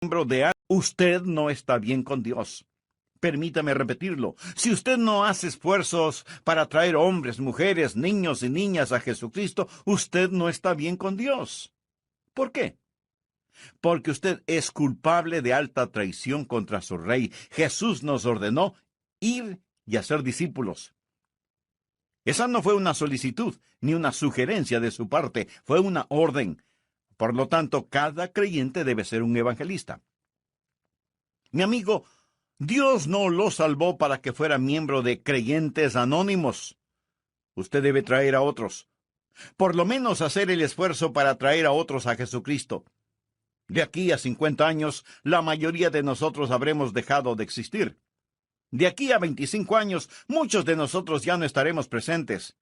miembro de usted no está bien con Dios. Permítame repetirlo. Si usted no hace esfuerzos para traer hombres, mujeres, niños y niñas a Jesucristo, usted no está bien con Dios. ¿Por qué? Porque usted es culpable de alta traición contra su rey. Jesús nos ordenó ir y hacer discípulos. Esa no fue una solicitud ni una sugerencia de su parte, fue una orden. Por lo tanto, cada creyente debe ser un evangelista. Mi amigo, Dios no lo salvó para que fuera miembro de creyentes anónimos. Usted debe traer a otros. Por lo menos hacer el esfuerzo para traer a otros a Jesucristo. De aquí a 50 años, la mayoría de nosotros habremos dejado de existir. De aquí a 25 años, muchos de nosotros ya no estaremos presentes.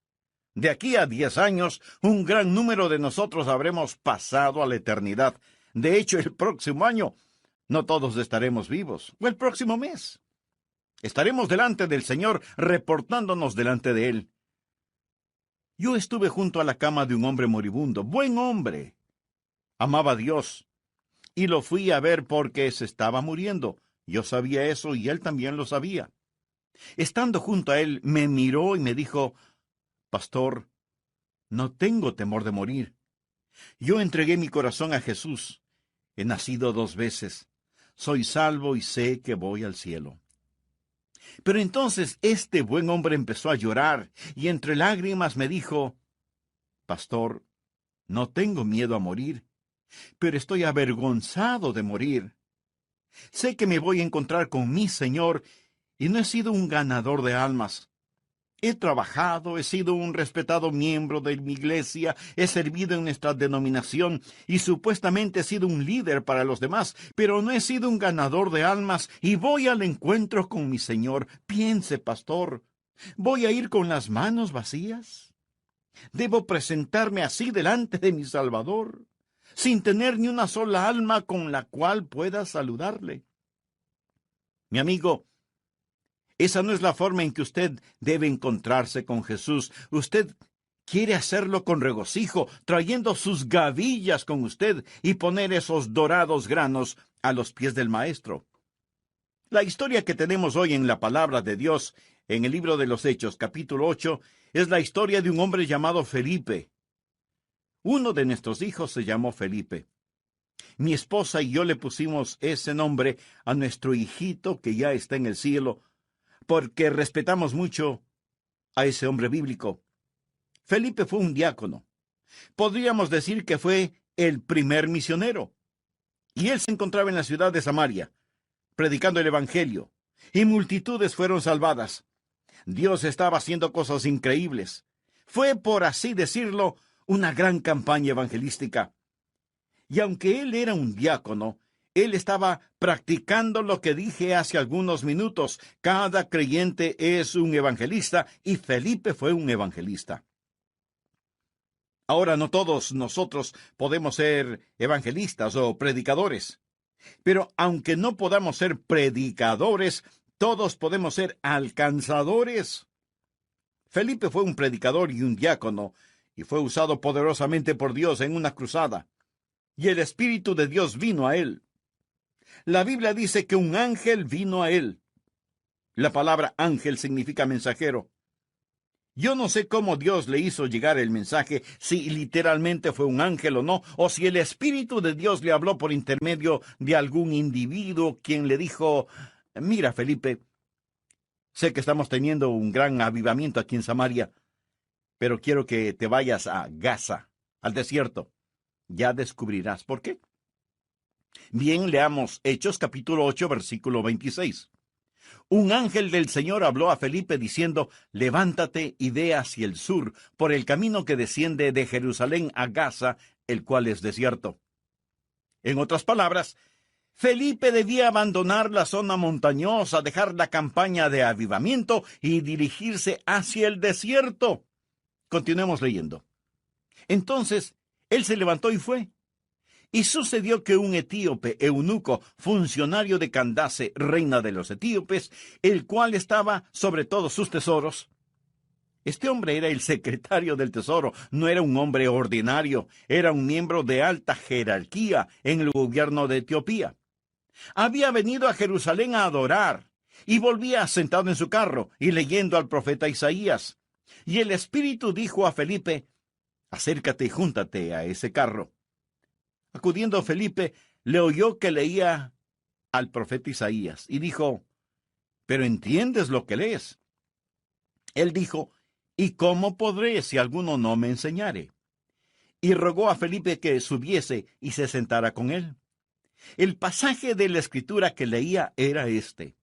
De aquí a 10 años, un gran número de nosotros habremos pasado a la eternidad. De hecho, el próximo año, no todos estaremos vivos. O el próximo mes. Estaremos delante del Señor, reportándonos delante de Él. Yo estuve junto a la cama de un hombre moribundo, buen hombre. Amaba a Dios. Y lo fui a ver porque se estaba muriendo. Yo sabía eso y él también lo sabía. Estando junto a él, me miró y me dijo: Pastor, no tengo temor de morir. Yo entregué mi corazón a Jesús. He nacido 2 veces. Soy salvo y sé que voy al cielo. Pero entonces este buen hombre empezó a llorar y entre lágrimas me dijo: Pastor, no tengo miedo a morir, pero estoy avergonzado de morir. Sé que me voy a encontrar con mi Señor y no he sido un ganador de almas. He trabajado, he sido un respetado miembro de mi iglesia, he servido en nuestra denominación y supuestamente he sido un líder para los demás, pero no he sido un ganador de almas y voy al encuentro con mi Señor. Piense, pastor, ¿voy a ir con las manos vacías? ¿Debo presentarme así delante de mi Salvador, sin tener ni una sola alma con la cual pueda saludarle? Mi amigo, esa no es la forma en que usted debe encontrarse con Jesús. Usted quiere hacerlo con regocijo, trayendo sus gavillas con usted y poner esos dorados granos a los pies del Maestro. La historia que tenemos hoy en la palabra de Dios, en el libro de los Hechos, capítulo 8, es la historia de un hombre llamado Felipe. Uno de nuestros hijos se llamó Felipe. Mi esposa y yo le pusimos ese nombre a nuestro hijito que ya está en el cielo, porque respetamos mucho a ese hombre bíblico. Felipe fue un diácono. Podríamos decir que fue el primer misionero. Y él se encontraba en la ciudad de Samaria, predicando el Evangelio, y multitudes fueron salvadas. Dios estaba haciendo cosas increíbles. Fue, por así decirlo, una gran campaña evangelística. Y aunque él era un diácono, él estaba practicando lo que dije hace algunos minutos. Cada creyente es un evangelista y Felipe fue un evangelista. Ahora, no todos nosotros podemos ser evangelistas o predicadores. Pero aunque no podamos ser predicadores, todos podemos ser alcanzadores. Felipe fue un predicador y un diácono, y fue usado poderosamente por Dios en una cruzada. Y el Espíritu de Dios vino a él. La Biblia dice que un ángel vino a él. La palabra ángel significa mensajero. Yo no sé cómo Dios le hizo llegar el mensaje, si literalmente fue un ángel o no, o si el Espíritu de Dios le habló por intermedio de algún individuo quien le dijo: mira, Felipe, sé que estamos teniendo un gran avivamiento aquí en Samaria, pero quiero que te vayas a Gaza, al desierto. Ya descubrirás por qué. Bien, leamos Hechos capítulo 8, versículo 26. Un ángel del Señor habló a Felipe diciendo: levántate y ve hacia el sur, por el camino que desciende de Jerusalén a Gaza, el cual es desierto. En otras palabras, Felipe debía abandonar la zona montañosa, dejar la campaña de avivamiento y dirigirse hacia el desierto. Continuemos leyendo. Entonces, él se levantó y fue. Y sucedió que un etíope, eunuco, funcionario de Candace, reina de los etíopes, el cual estaba sobre todos sus tesoros. Este hombre era el secretario del tesoro, no era un hombre ordinario, era un miembro de alta jerarquía en el gobierno de Etiopía. Había venido a Jerusalén a adorar, y volvía sentado en su carro y leyendo al profeta Isaías. Y el Espíritu dijo a Felipe: acércate y júntate a ese carro. Acudiendo Felipe, le oyó que leía al profeta Isaías, y dijo: ¿pero entiendes lo que lees? Él dijo: ¿y cómo podré si alguno no me enseñare? Y rogó a Felipe que subiese y se sentara con él. El pasaje de la Escritura que leía era este: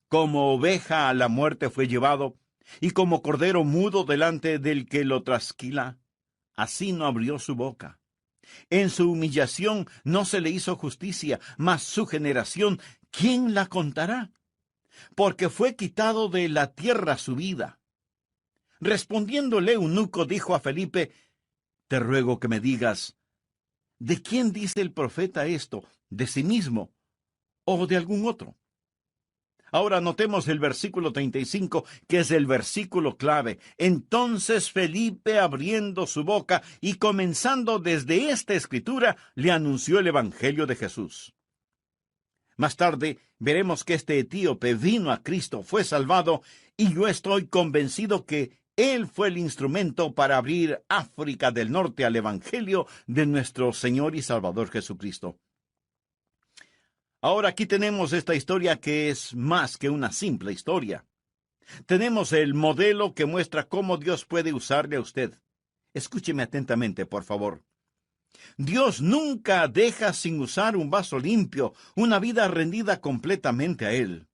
como oveja a la muerte fue llevado, y como cordero mudo delante del que lo trasquila, así no abrió su boca. En su humillación no se le hizo justicia, mas su generación, ¿quién la contará? Porque fue quitado de la tierra su vida. Respondiéndole Eunuco dijo a Felipe: te ruego que me digas, ¿de quién dice el profeta esto? ¿De sí mismo o de algún otro? Ahora notemos el versículo 35, que es el versículo clave. Entonces Felipe, abriendo su boca y comenzando desde esta escritura, le anunció el evangelio de Jesús. Más tarde veremos que este etíope vino a Cristo, fue salvado, y yo estoy convencido que él fue el instrumento para abrir África del Norte al evangelio de nuestro Señor y Salvador Jesucristo. Ahora aquí tenemos esta historia que es más que una simple historia. Tenemos el modelo que muestra cómo Dios puede usarle a usted. Escúcheme atentamente, por favor. Dios nunca deja sin usar un vaso limpio, una vida rendida completamente a Él.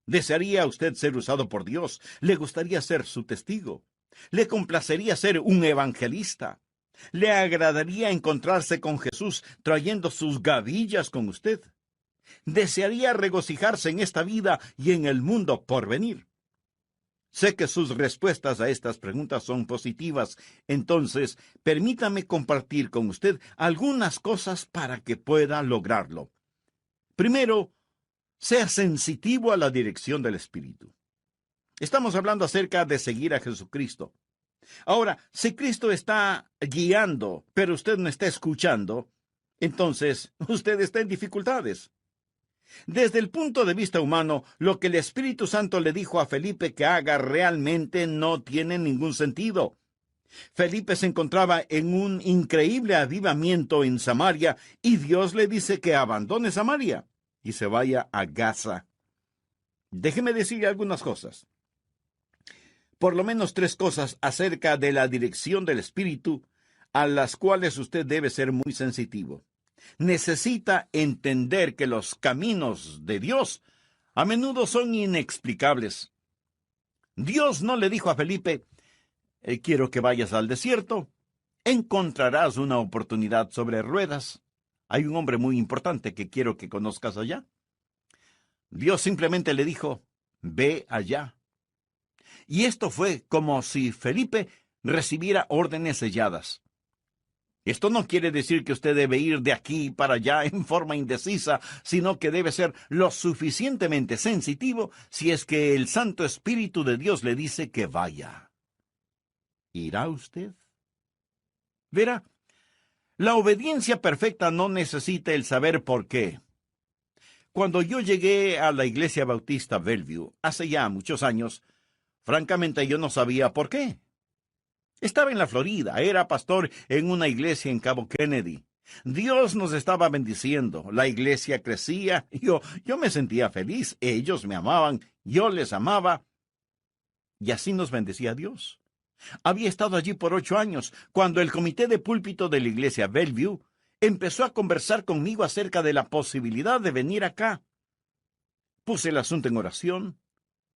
¿Desearía usted ser usado por Dios? ¿Le gustaría ser su testigo? ¿Le complacería ser un evangelista? ¿Le agradaría encontrarse con Jesús trayendo sus gavillas con usted? ¿Desearía regocijarse en esta vida y en el mundo por venir? Sé que sus respuestas a estas preguntas son positivas, entonces permítame compartir con usted algunas cosas para que pueda lograrlo. Primero, sea sensitivo a la dirección del Espíritu. Estamos hablando acerca de seguir a Jesucristo. Ahora, si Cristo está guiando, pero usted no está escuchando, entonces usted está en dificultades. Desde el punto de vista humano, lo que el Espíritu Santo le dijo a Felipe que haga realmente no tiene ningún sentido. Felipe se encontraba en un increíble avivamiento en Samaria y Dios le dice que abandone Samaria y se vaya a Gaza. Déjeme decirle algunas cosas. Por lo menos 3 cosas acerca de la dirección del Espíritu a las cuales usted debe ser muy sensitivo. Necesita entender que los caminos de Dios a menudo son inexplicables. Dios no le dijo a Felipe: quiero que vayas al desierto, encontrarás una oportunidad sobre ruedas. Hay un hombre muy importante que quiero que conozcas allá. Dios simplemente le dijo: ve allá. Y esto fue como si Felipe recibiera órdenes selladas. Esto no quiere decir que usted debe ir de aquí para allá en forma indecisa, sino que debe ser lo suficientemente sensitivo si es que el Santo Espíritu de Dios le dice que vaya. ¿Irá usted? Verá, la obediencia perfecta no necesita el saber por qué. Cuando yo llegué a la Iglesia Bautista Bellevue, hace ya muchos años, francamente yo no sabía por qué. Estaba en la Florida, era pastor en una iglesia en Cabo Kennedy. Dios nos estaba bendiciendo, la iglesia crecía, yo me sentía feliz, ellos me amaban, yo les amaba, y así nos bendecía Dios. Había estado allí por 8 años, cuando el comité de púlpito de la iglesia Bellevue empezó a conversar conmigo acerca de la posibilidad de venir acá. Puse el asunto en oración,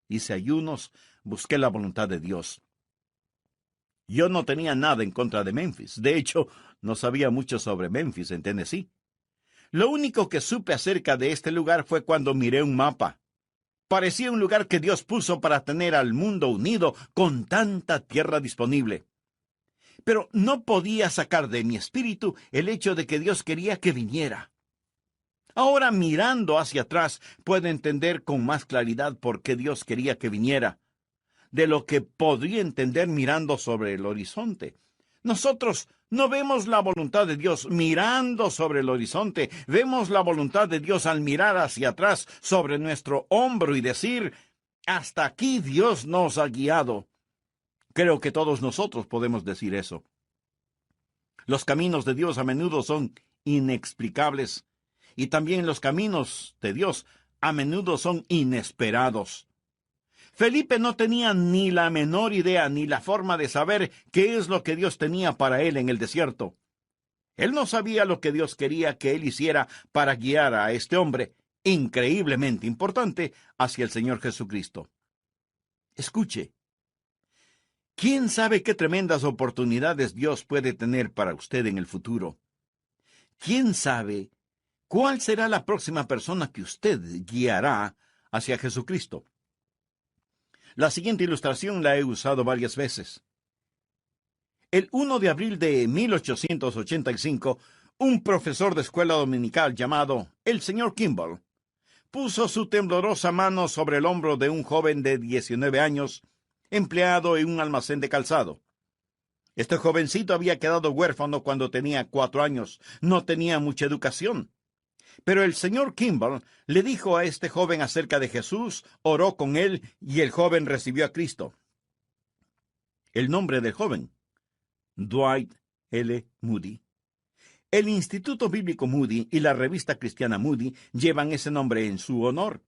hice ayunos, busqué la voluntad de Dios. Yo no tenía nada en contra de Memphis. De hecho, no sabía mucho sobre Memphis en Tennessee. Lo único que supe acerca de este lugar fue cuando miré un mapa. Parecía un lugar que Dios puso para tener al mundo unido con tanta tierra disponible. Pero no podía sacar de mi espíritu el hecho de que Dios quería que viniera. Ahora, mirando hacia atrás, puedo entender con más claridad por qué Dios quería que viniera, de lo que podría entender mirando sobre el horizonte. Nosotros No vemos la voluntad de Dios mirando sobre el horizonte, vemos la voluntad de Dios al mirar hacia atrás sobre nuestro hombro y decir, hasta aquí Dios nos ha guiado. Creo que todos nosotros podemos decir eso. Los caminos de Dios a menudo son inexplicables, y también los caminos de Dios a menudo son inesperados. Felipe no tenía ni la menor idea ni la forma de saber qué es lo que Dios tenía para él en el desierto. Él no sabía lo que Dios quería que él hiciera para guiar a este hombre, increíblemente importante, hacia el Señor Jesucristo. Escuche. ¿Quién sabe qué tremendas oportunidades Dios puede tener para usted en el futuro? ¿Quién sabe cuál será la próxima persona que usted guiará hacia Jesucristo? La siguiente ilustración la he usado varias veces. El 1 de abril de 1885, un profesor de escuela dominical llamado el señor Kimball puso su temblorosa mano sobre el hombro de un joven de 19 años, empleado en un almacén de calzado. Este jovencito había quedado huérfano cuando tenía 4 años. No tenía mucha educación. Pero el señor Kimball le dijo a este joven acerca de Jesús, oró con él y el joven recibió a Cristo. El nombre del joven, Dwight L. Moody. El Instituto Bíblico Moody y la revista cristiana Moody llevan ese nombre en su honor.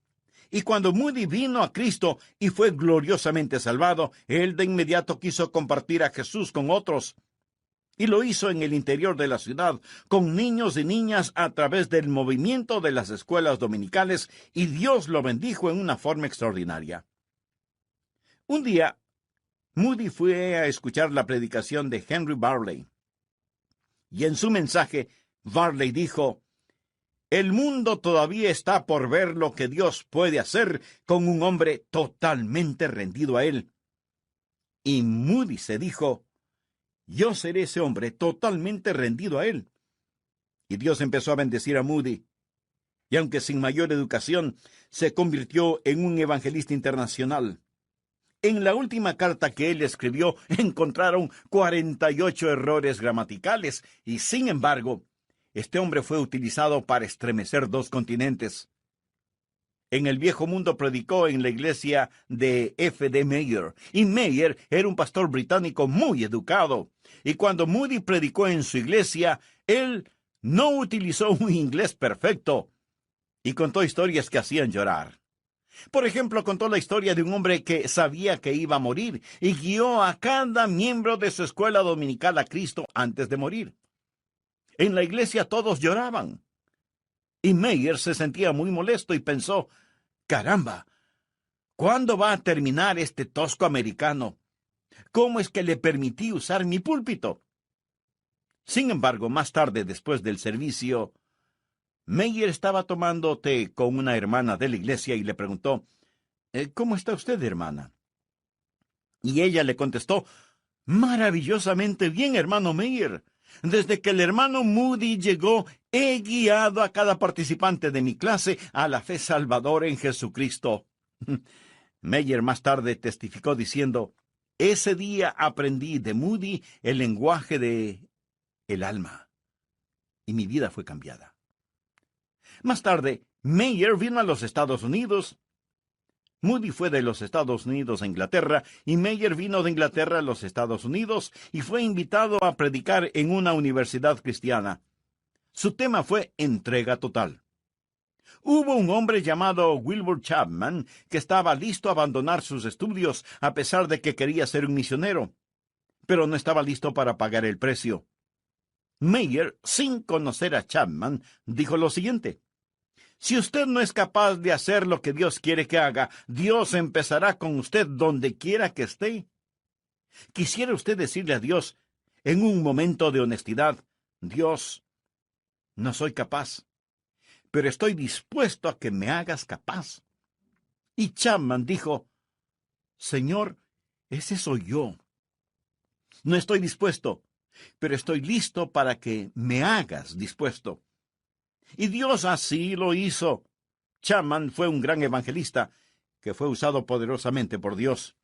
Y cuando Moody vino a Cristo y fue gloriosamente salvado, él de inmediato quiso compartir a Jesús con otros. Y lo hizo en el interior de la ciudad, con niños y niñas a través del movimiento de las escuelas dominicales, y Dios lo bendijo en una forma extraordinaria. Un día, Moody fue a escuchar la predicación de Henry Varley. Y en su mensaje, Varley dijo, el mundo todavía está por ver lo que Dios puede hacer con un hombre totalmente rendido a Él. Y Moody se dijo, yo seré ese hombre totalmente rendido a Él. Y Dios empezó a bendecir a Moody. Y aunque sin mayor educación, se convirtió en un evangelista internacional. En la última carta que él escribió, encontraron 48 errores gramaticales, y sin embargo, este hombre fue utilizado para estremecer 2 continentes. En el viejo mundo predicó en la iglesia de F. D. Meyer, y Meyer era un pastor británico muy educado. Y cuando Moody predicó en su iglesia, él no utilizó un inglés perfecto, y contó historias que hacían llorar. Por ejemplo, contó la historia de un hombre que sabía que iba a morir, y guió a cada miembro de su escuela dominical a Cristo antes de morir. En la iglesia todos lloraban. Y Meyer se sentía muy molesto y pensó, caramba, ¿cuándo va a terminar este tosco americano? ¿Cómo es que le permití usar mi púlpito? Sin embargo, más tarde, después del servicio, Meyer estaba tomando té con una hermana de la iglesia y le preguntó, ¿cómo está usted, hermana? Y ella le contestó, maravillosamente bien, hermano Meyer. Desde que el hermano Moody llegó, he guiado a cada participante de mi clase a la fe salvadora en Jesucristo. Meyer más tarde testificó diciendo, ese día aprendí de Moody el lenguaje de el alma, y mi vida fue cambiada. Más tarde, Meyer vino a los Estados Unidos. Moody fue de los Estados Unidos a Inglaterra, y Meyer vino de Inglaterra a los Estados Unidos y fue invitado a predicar en una universidad cristiana. Su tema fue entrega total. Hubo un hombre llamado Wilbur Chapman que estaba listo a abandonar sus estudios a pesar de que quería ser un misionero, pero no estaba listo para pagar el precio. Meyer, sin conocer a Chapman, dijo lo siguiente: si usted no es capaz de hacer lo que Dios quiere que haga, Dios empezará con usted donde quiera que esté. ¿Quisiera usted decirle a Dios, en un momento de honestidad, Dios, no soy capaz, pero estoy dispuesto a que me hagas capaz? Y Chapman dijo, Señor, ese soy yo. No estoy dispuesto, pero estoy listo para que me hagas dispuesto. Y Dios así lo hizo. Chapman fue un gran evangelista que fue usado poderosamente por Dios.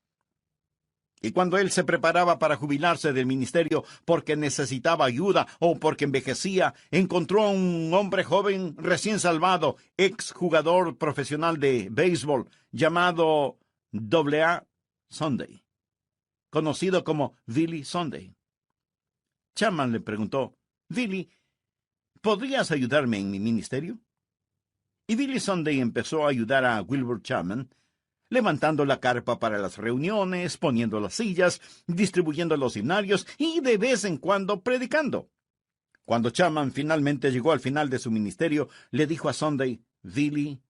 Y cuando él se preparaba para jubilarse del ministerio porque necesitaba ayuda o porque envejecía, encontró a un hombre joven recién salvado, ex jugador profesional de béisbol, llamado A. Sunday, conocido como Billy Sunday. Chapman le preguntó: «Billy, ¿podrías ayudarme en mi ministerio?» Y Billy Sunday empezó a ayudar a Wilbur Chapman, levantando la carpa para las reuniones, poniendo las sillas, distribuyendo los himnarios y de vez en cuando predicando. Cuando Chapman finalmente llegó al final de su ministerio, le dijo a Sunday: «Billy,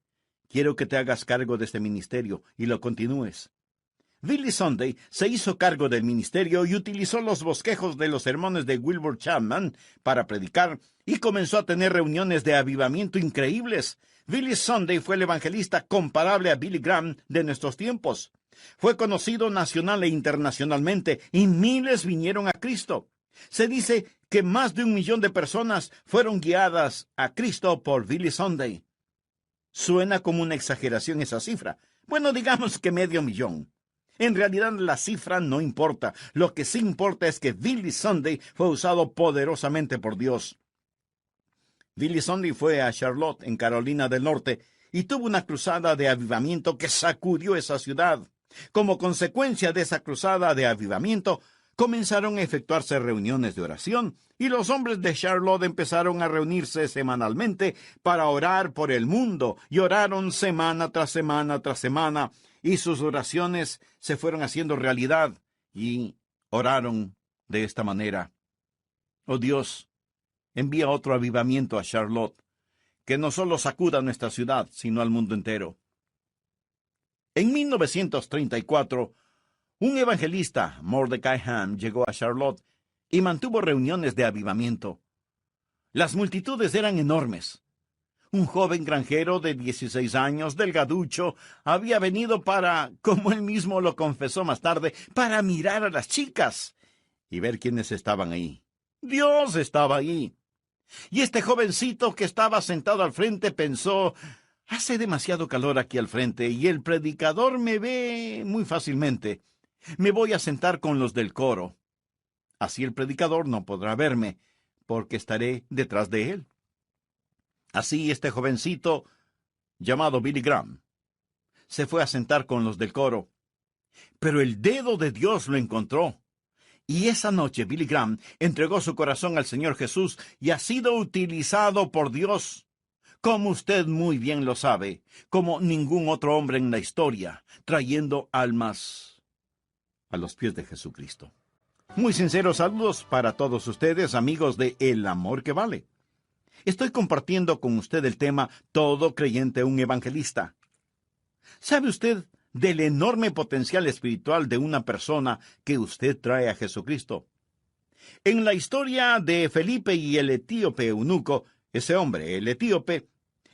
quiero que te hagas cargo de este ministerio y lo continúes». Billy Sunday se hizo cargo del ministerio y utilizó los bosquejos de los sermones de Wilbur Chapman para predicar y comenzó a tener reuniones de avivamiento increíbles. Billy Sunday fue el evangelista comparable a Billy Graham de nuestros tiempos. Fue conocido nacional e internacionalmente y miles vinieron a Cristo. Se dice que más de 1 millón de personas fueron guiadas a Cristo por Billy Sunday. Suena como una exageración esa cifra. Bueno, digamos que 500,000. En realidad la cifra no importa. Lo que sí importa es que Billy Sunday fue usado poderosamente por Dios. Billy Sunday fue a Charlotte, en Carolina del Norte, y tuvo una cruzada de avivamiento que sacudió esa ciudad. Como consecuencia de esa cruzada de avivamiento, comenzaron a efectuarse reuniones de oración, y los hombres de Charlotte empezaron a reunirse semanalmente para orar por el mundo, y oraron semana tras semana tras semana, y sus oraciones se fueron haciendo realidad, y oraron de esta manera: «Oh Dios, envía otro avivamiento a Charlotte, que no solo sacuda nuestra ciudad, sino al mundo entero». En 1934, un evangelista, Mordecai Ham, llegó a Charlotte y mantuvo reuniones de avivamiento. Las multitudes eran enormes. Un joven granjero de 16 años, delgaducho, había venido para, como él mismo lo confesó más tarde, para mirar a las chicas y ver quiénes estaban ahí. Dios estaba ahí. Y este jovencito que estaba sentado al frente pensó: «Hace demasiado calor aquí al frente y el predicador me ve muy fácilmente. Me voy a sentar con los del coro. Así el predicador no podrá verme, porque estaré detrás de él». Así este jovencito, llamado Billy Graham, se fue a sentar con los del coro. Pero el dedo de Dios lo encontró. Y esa noche Billy Graham entregó su corazón al Señor Jesús y ha sido utilizado por Dios, como usted muy bien lo sabe, como ningún otro hombre en la historia, trayendo almas a los pies de Jesucristo. Muy sinceros saludos para todos ustedes, amigos de El Amor que Vale. Estoy compartiendo con usted el tema «Todo creyente un evangelista». ¿Sabe usted del enorme potencial espiritual de una persona que usted trae a Jesucristo? En la historia de Felipe y el etíope eunuco, ese hombre, el etíope,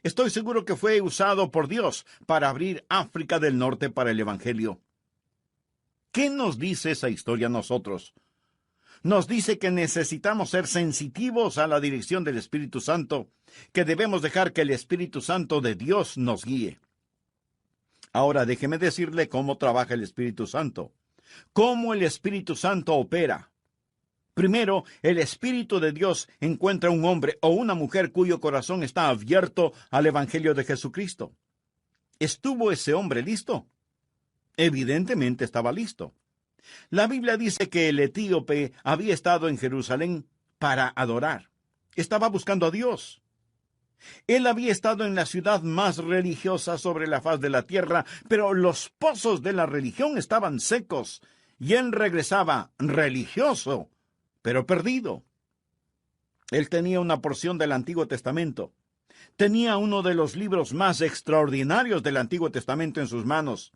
estoy seguro que fue usado por Dios para abrir África del Norte para el Evangelio. ¿Qué nos dice esa historia a nosotros? Nos dice que necesitamos ser sensitivos a la dirección del Espíritu Santo, que debemos dejar que el Espíritu Santo de Dios nos guíe. Ahora déjeme decirle cómo trabaja el Espíritu Santo, cómo el Espíritu Santo opera. Primero, el Espíritu de Dios encuentra un hombre o una mujer cuyo corazón está abierto al Evangelio de Jesucristo. ¿Estuvo ese hombre listo? Evidentemente estaba listo. La Biblia dice que el etíope había estado en Jerusalén para adorar. Estaba buscando a Dios. Él había estado en la ciudad más religiosa sobre la faz de la tierra, pero los pozos de la religión estaban secos, y él regresaba religioso, pero perdido. Él tenía una porción del Antiguo Testamento. Tenía uno de los libros más extraordinarios del Antiguo Testamento en sus manos.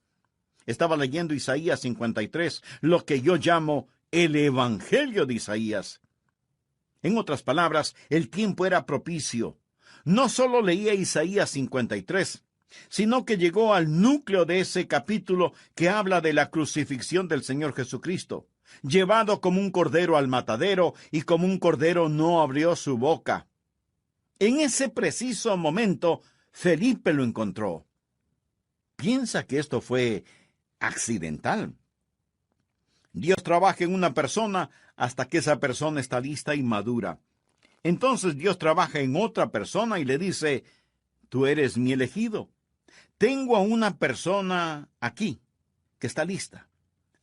Estaba leyendo Isaías 53, lo que yo llamo el Evangelio de Isaías. En otras palabras, el tiempo era propicio. No solo leía Isaías 53, sino que llegó al núcleo de ese capítulo que habla de la crucifixión del Señor Jesucristo, llevado como un cordero al matadero, y como un cordero no abrió su boca. En ese preciso momento, Felipe lo encontró. ¿Piensa que esto fue accidental? Dios trabaja en una persona hasta que esa persona está lista y madura. Entonces Dios trabaja en otra persona y le dice, tú eres mi elegido. Tengo a una persona aquí que está lista.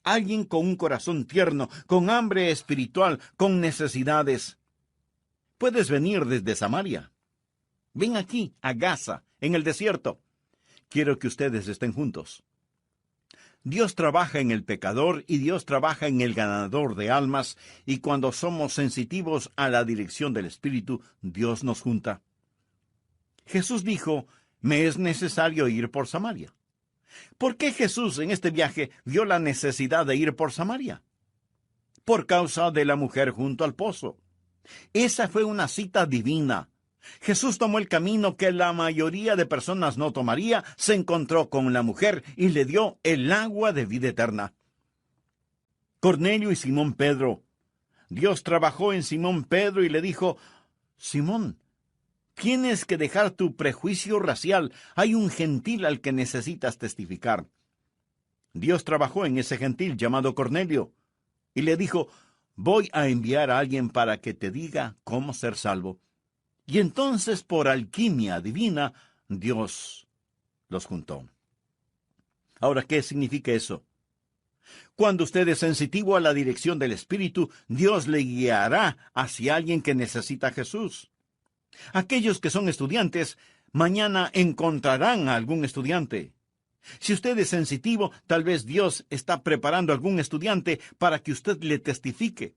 Alguien con un corazón tierno, con hambre espiritual, con necesidades. Puedes venir desde Samaria. Ven aquí, a Gaza, en el desierto. Quiero que ustedes estén juntos. Dios trabaja en el pecador y Dios trabaja en el ganador de almas, y cuando somos sensitivos a la dirección del Espíritu, Dios nos junta. Jesús dijo, me es necesario ir por Samaria. ¿Por qué Jesús en este viaje vio la necesidad de ir por Samaria? Por causa de la mujer junto al pozo. Esa fue una cita divina. Jesús tomó el camino que la mayoría de personas no tomaría, se encontró con la mujer y le dio el agua de vida eterna. Cornelio y Simón Pedro. Dios trabajó en Simón Pedro y le dijo, Simón, tienes que dejar tu prejuicio racial. Hay un gentil al que necesitas testificar. Dios trabajó en ese gentil llamado Cornelio y le dijo, voy a enviar a alguien para que te diga cómo ser salvo. Y entonces, por alquimia divina, Dios los juntó. Ahora, ¿qué significa eso? Cuando usted es sensitivo a la dirección del Espíritu, Dios le guiará hacia alguien que necesita a Jesús. Aquellos que son estudiantes, mañana encontrarán a algún estudiante. Si usted es sensitivo, tal vez Dios está preparando a algún estudiante para que usted le testifique.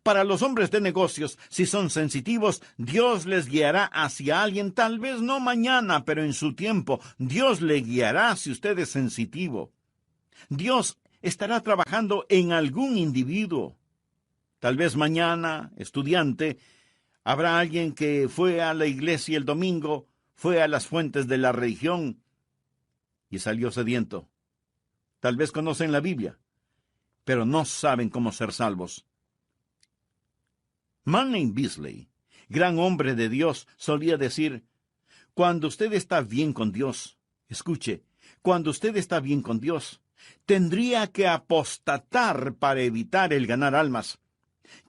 Para los hombres de negocios, si son sensitivos, Dios les guiará hacia alguien, tal vez no mañana, pero en su tiempo. Dios le guiará si usted es sensitivo. Dios estará trabajando en algún individuo. Tal vez mañana, estudiante, habrá alguien que fue a la iglesia el domingo, fue a las fuentes de la religión y salió sediento. Tal vez conocen la Biblia, pero no saben cómo ser salvos. Manning Beasley, gran hombre de Dios, solía decir, cuando usted está bien con Dios, escuche, cuando usted está bien con Dios, tendría que apostatar para evitar el ganar almas.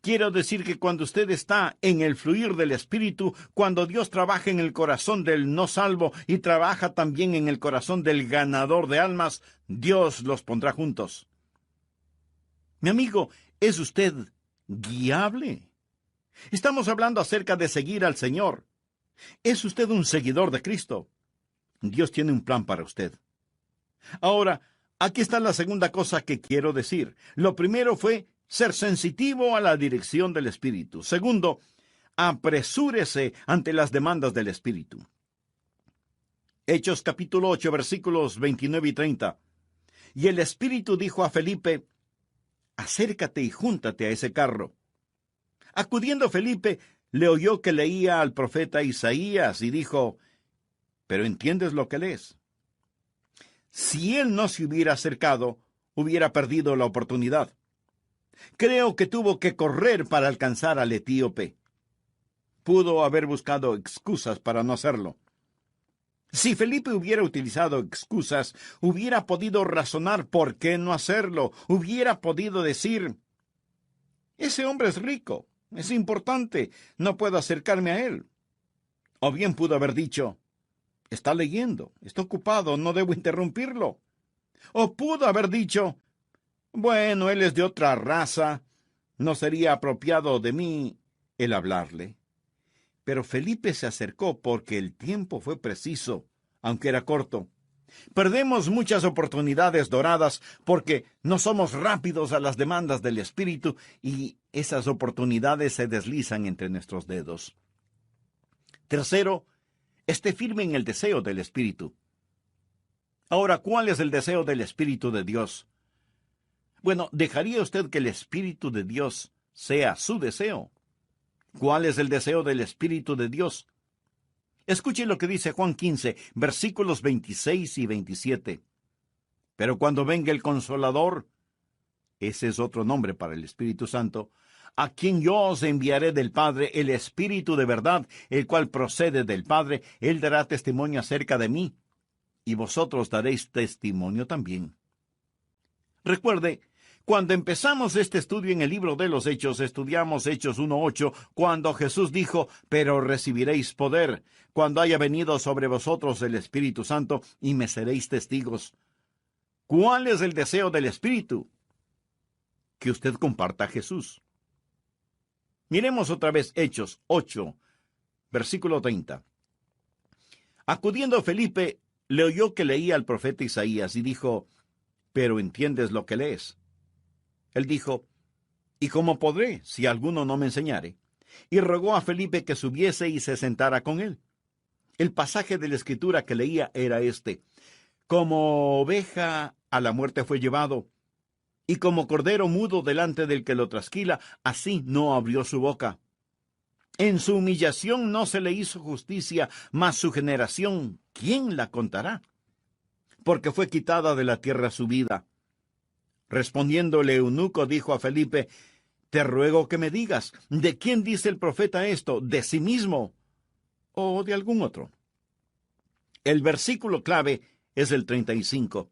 Quiero decir que cuando usted está en el fluir del Espíritu, cuando Dios trabaja en el corazón del no salvo y trabaja también en el corazón del ganador de almas, Dios los pondrá juntos. Mi amigo, ¿es usted guiable? Estamos hablando acerca de seguir al Señor. ¿Es usted un seguidor de Cristo? Dios tiene un plan para usted. Ahora, aquí está la segunda cosa que quiero decir. Lo primero fue ser sensitivo a la dirección del Espíritu. Segundo, apresúrese ante las demandas del Espíritu. Hechos capítulo 8, versículos 29 y 30. Y el Espíritu dijo a Felipe, acércate y júntate a ese carro. Acudiendo Felipe, le oyó que leía al profeta Isaías y dijo, ¿pero entiendes lo que lees? Si él no se hubiera acercado, hubiera perdido la oportunidad. Creo que tuvo que correr para alcanzar al etíope. Pudo haber buscado excusas para no hacerlo. Si Felipe hubiera utilizado excusas, hubiera podido razonar por qué no hacerlo. Hubiera podido decir, ese hombre es rico, es importante, no puedo acercarme a él. O bien pudo haber dicho, está leyendo, está ocupado, no debo interrumpirlo. O pudo haber dicho, bueno, él es de otra raza, no sería apropiado de mí el hablarle. Pero Felipe se acercó porque el tiempo fue preciso, aunque era corto. Perdemos muchas oportunidades doradas porque no somos rápidos a las demandas del Espíritu y esas oportunidades se deslizan entre nuestros dedos. Tercero, esté firme en el deseo del Espíritu. Ahora, ¿cuál es el deseo del Espíritu de Dios? Bueno, ¿dejaría usted que el Espíritu de Dios sea su deseo? ¿Cuál es el deseo del Espíritu de Dios? Escuche lo que dice Juan 15, versículos 26 y 27. Pero cuando venga el Consolador, ese es otro nombre para el Espíritu Santo, a quien yo os enviaré del Padre, el Espíritu de verdad, el cual procede del Padre, él dará testimonio acerca de mí, y vosotros daréis testimonio también. Recuerde, Cuando empezamos este estudio en el libro de los Hechos, estudiamos Hechos 1:8, cuando Jesús dijo, pero recibiréis poder cuando haya venido sobre vosotros el Espíritu Santo, y me seréis testigos. ¿Cuál es el deseo del Espíritu? Que usted comparta a Jesús. Miremos otra vez Hechos 8, versículo 30. Acudiendo Felipe, le oyó que leía al profeta Isaías y dijo, ¿pero entiendes lo que lees? Él dijo, ¿y cómo podré, si alguno no me enseñare? Y rogó a Felipe que subiese y se sentara con él. El pasaje de la Escritura que leía era este: como oveja a la muerte fue llevado, y como cordero mudo delante del que lo trasquila, así no abrió su boca. En su humillación no se le hizo justicia, mas su generación, ¿quién la contará? Porque fue quitada de la tierra su vida. Respondiendo el eunuco dijo a Felipe, te ruego que me digas, ¿de quién dice el profeta esto? ¿De sí mismo o de algún otro? El versículo clave es el 35.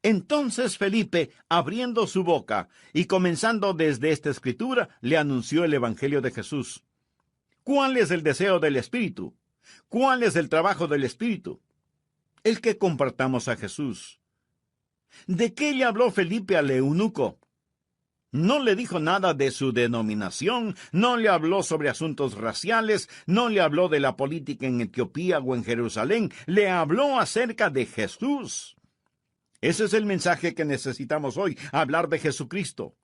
Entonces Felipe, abriendo su boca y comenzando desde esta escritura, le anunció el evangelio de Jesús. ¿Cuál es el deseo del Espíritu? ¿Cuál es el trabajo del Espíritu? El que compartamos a Jesús. ¿De qué le habló Felipe al eunuco? No le dijo nada de su denominación, no le habló sobre asuntos raciales, no le habló de la política en Etiopía o en Jerusalén, le habló acerca de Jesús. Ese es el mensaje que necesitamos hoy, hablar de Jesucristo.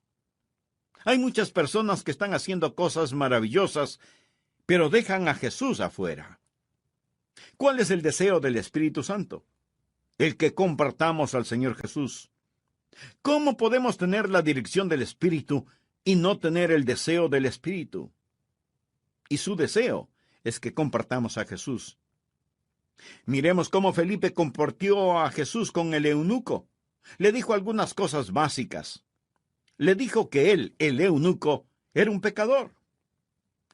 Hay muchas personas que están haciendo cosas maravillosas, pero dejan a Jesús afuera. ¿Cuál es el deseo del Espíritu Santo? El que compartamos al Señor Jesús. ¿Cómo podemos tener la dirección del Espíritu y no tener el deseo del Espíritu? Y su deseo es que compartamos a Jesús. Miremos cómo Felipe compartió a Jesús con el eunuco. Le dijo algunas cosas básicas. Le dijo que él, el eunuco, era un pecador.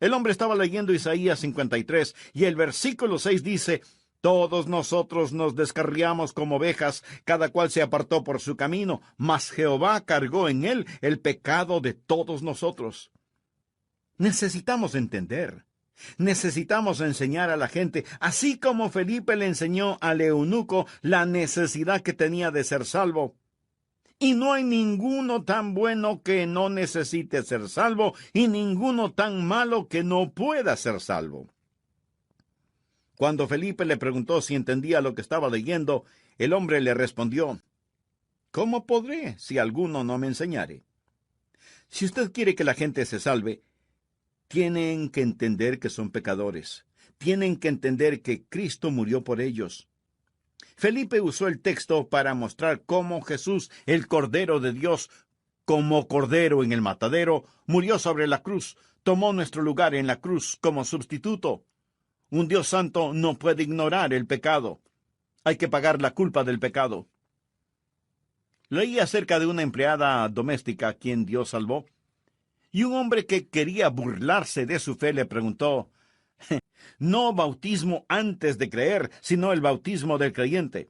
El hombre estaba leyendo Isaías 53 y el versículo 6 dice, todos nosotros nos descarriamos como ovejas, cada cual se apartó por su camino, mas Jehová cargó en él el pecado de todos nosotros. Necesitamos entender. Necesitamos enseñar a la gente, así como Felipe le enseñó al eunuco la necesidad que tenía de ser salvo. Y no hay ninguno tan bueno que no necesite ser salvo, y ninguno tan malo que no pueda ser salvo. Cuando Felipe le preguntó si entendía lo que estaba leyendo, el hombre le respondió, ¿cómo podré si alguno no me enseñare? Si usted quiere que la gente se salve, tienen que entender que son pecadores. Tienen que entender que Cristo murió por ellos. Felipe usó el texto para mostrar cómo Jesús, el Cordero de Dios, como Cordero en el matadero, murió sobre la cruz, tomó nuestro lugar en la cruz como sustituto. Un Dios santo no puede ignorar el pecado. Hay que pagar la culpa del pecado. Leí acerca de una empleada doméstica a quien Dios salvó, y un hombre que quería burlarse de su fe le preguntó, no bautismo antes de creer, sino el bautismo del creyente.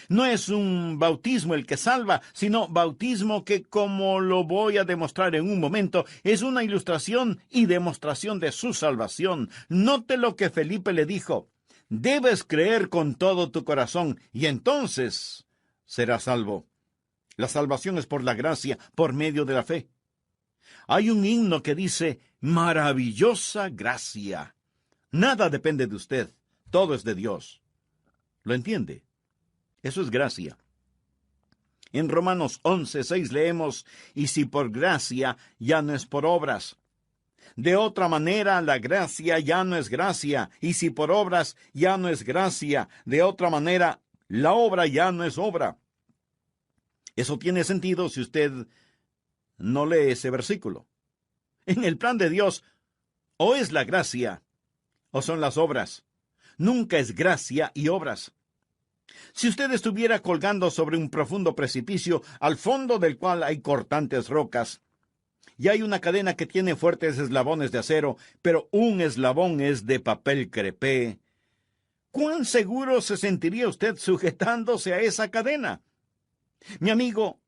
No es un bautismo el que salva, sino bautismo que, como lo voy a demostrar en un momento, es una ilustración y demostración de su salvación. Note lo que Felipe le dijo. Debes creer con todo tu corazón, y entonces serás salvo. La salvación es por la gracia, por medio de la fe. Hay un himno que dice, maravillosa gracia. Nada depende de usted, todo es de Dios. ¿Lo entiende? Eso es gracia. En Romanos 11:6 leemos, y si por gracia, ya no es por obras. De otra manera, la gracia ya no es gracia, y si por obras, ya no es gracia. De otra manera, la obra ya no es obra. Eso tiene sentido si usted no lee ese versículo. En el plan de Dios, o es la gracia, o son las obras. Nunca es gracia y obras. Si usted estuviera colgando sobre un profundo precipicio, al fondo del cual hay cortantes rocas, y hay una cadena que tiene fuertes eslabones de acero, pero un eslabón es de papel crepé, ¿cuán seguro se sentiría usted sujetándose a esa cadena? Mi amigo,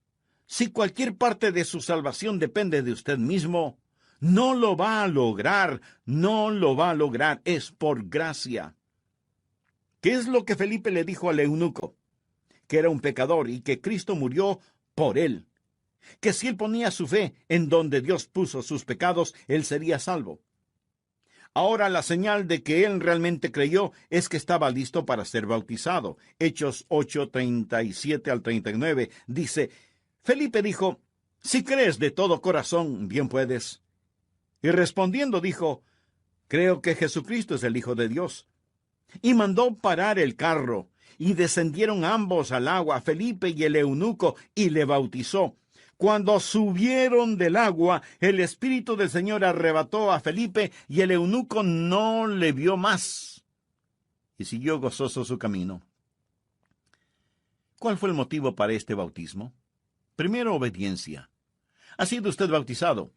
Si cualquier parte de su salvación depende de usted mismo, no lo va a lograr, no lo va a lograr, es por gracia. ¿Qué es lo que Felipe le dijo al eunuco? Que era un pecador y que Cristo murió por él. Que si él ponía su fe en donde Dios puso sus pecados, él sería salvo. Ahora la señal de que él realmente creyó es que estaba listo para ser bautizado. Hechos 8:37 al 39 dice, Felipe dijo, si crees de todo corazón, bien puedes. Y respondiendo dijo, creo que Jesucristo es el Hijo de Dios. Y mandó parar el carro, y descendieron ambos al agua, Felipe y el eunuco, y le bautizó. Cuando subieron del agua, el Espíritu del Señor arrebató a Felipe, y el eunuco no le vio más. Y siguió gozoso su camino. ¿Cuál fue el motivo para este bautismo? Primero, obediencia. ¿Ha sido usted bautizado?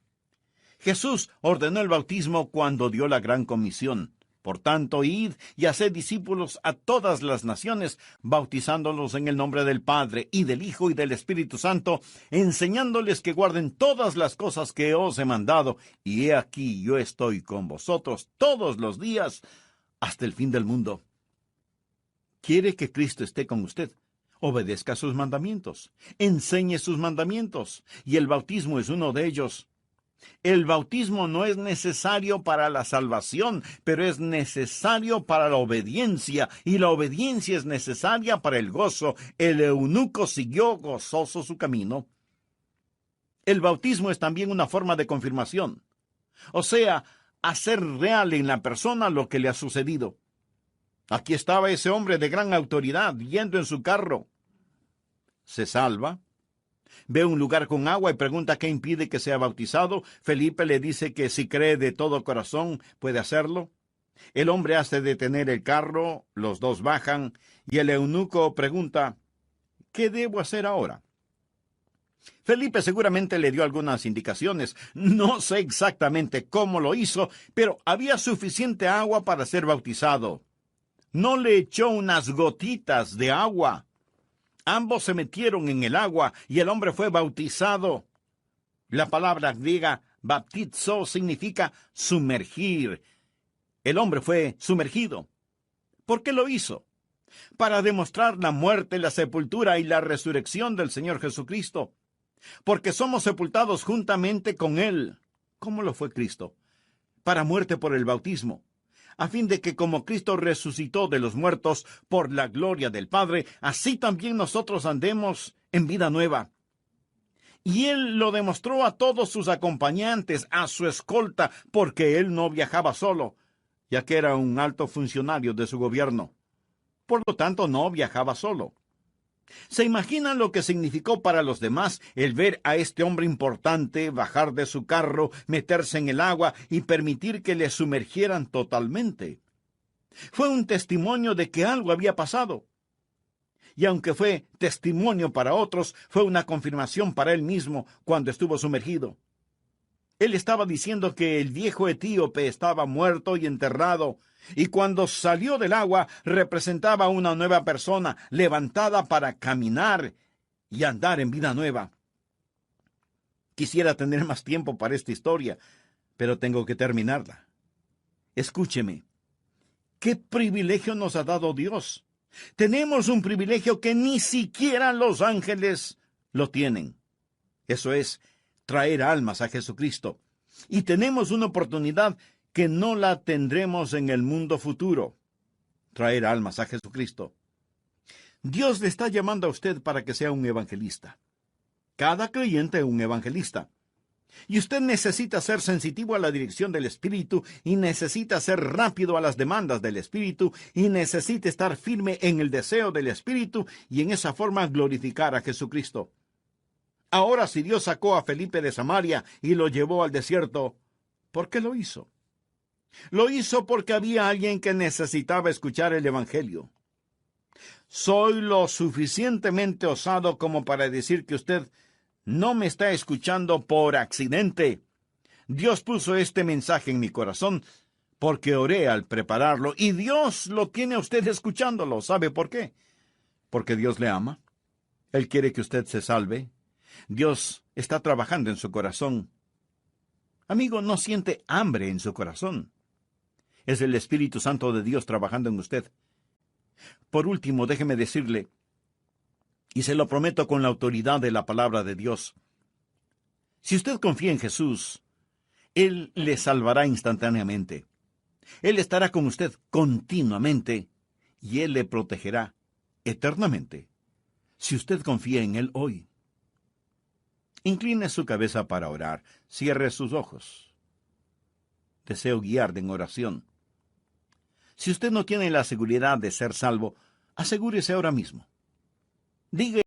Jesús ordenó el bautismo cuando dio la gran comisión. Por tanto, id y haced discípulos a todas las naciones, bautizándolos en el nombre del Padre, y del Hijo, y del Espíritu Santo, enseñándoles que guarden todas las cosas que os he mandado. Y he aquí, yo estoy con vosotros todos los días, hasta el fin del mundo. ¿Quiere que Cristo esté con usted? Obedezca sus mandamientos, enseñe sus mandamientos, y el bautismo es uno de ellos. El bautismo no es necesario para la salvación, pero es necesario para la obediencia, y la obediencia es necesaria para el gozo. El eunuco siguió gozoso su camino. El bautismo es también una forma de confirmación, o sea, hacer real en la persona lo que le ha sucedido. Aquí estaba ese hombre de gran autoridad, yendo en su carro. Se salva. Ve un lugar con agua y pregunta qué impide que sea bautizado. Felipe le dice que si cree de todo corazón puede hacerlo. El hombre hace detener el carro, los dos bajan, y el eunuco pregunta, ¿qué debo hacer ahora? Felipe seguramente le dio algunas indicaciones. No sé exactamente cómo lo hizo, pero había suficiente agua para ser bautizado. No le echó unas gotitas de agua. Ambos se metieron en el agua y el hombre fue bautizado. La palabra griega baptizo significa sumergir. El hombre fue sumergido. ¿Por qué lo hizo? Para demostrar la muerte, la sepultura y la resurrección del Señor Jesucristo. Porque somos sepultados juntamente con Él. ¿Cómo lo fue Cristo? Para muerte por el bautismo, a fin de que como Cristo resucitó de los muertos por la gloria del Padre, así también nosotros andemos en vida nueva. Y Él lo demostró a todos sus acompañantes, a su escolta, porque Él no viajaba solo, ya que era un alto funcionario de su gobierno. Por lo tanto, no viajaba solo. ¿Se imaginan lo que significó para los demás el ver a este hombre importante bajar de su carro, meterse en el agua y permitir que le sumergieran totalmente? Fue un testimonio de que algo había pasado. Y aunque fue testimonio para otros, fue una confirmación para él mismo cuando estuvo sumergido. Él estaba diciendo que el viejo etíope estaba muerto y enterrado, y cuando salió del agua representaba una nueva persona, levantada para caminar y andar en vida nueva. Quisiera tener más tiempo para esta historia, pero tengo que terminarla. Escúcheme. ¿Qué privilegio nos ha dado Dios? Tenemos un privilegio que ni siquiera los ángeles lo tienen. Eso es, traer almas a Jesucristo. Y tenemos una oportunidad que no la tendremos en el mundo futuro. Traer almas a Jesucristo. Dios le está llamando a usted para que sea un evangelista. Cada creyente es un evangelista. Y usted necesita ser sensitivo a la dirección del Espíritu, y necesita ser rápido a las demandas del Espíritu, y necesita estar firme en el deseo del Espíritu, y en esa forma glorificar a Jesucristo. Ahora, si Dios sacó a Felipe de Samaria y lo llevó al desierto, ¿por qué lo hizo? Lo hizo porque había alguien que necesitaba escuchar el Evangelio. Soy lo suficientemente osado como para decir que usted no me está escuchando por accidente. Dios puso este mensaje en mi corazón porque oré al prepararlo, y Dios lo tiene a usted escuchándolo. ¿Sabe por qué? Porque Dios le ama. Él quiere que usted se salve. Dios está trabajando en su corazón. Amigo, no siente hambre en su corazón. Es el Espíritu Santo de Dios trabajando en usted. Por último, déjeme decirle, y se lo prometo con la autoridad de la palabra de Dios, si usted confía en Jesús, Él le salvará instantáneamente. Él estará con usted continuamente y Él le protegerá eternamente, si usted confía en Él hoy. Incline su cabeza para orar, cierre sus ojos. Deseo guiarle en oración. Si usted no tiene la seguridad de ser salvo, asegúrese ahora mismo. Diga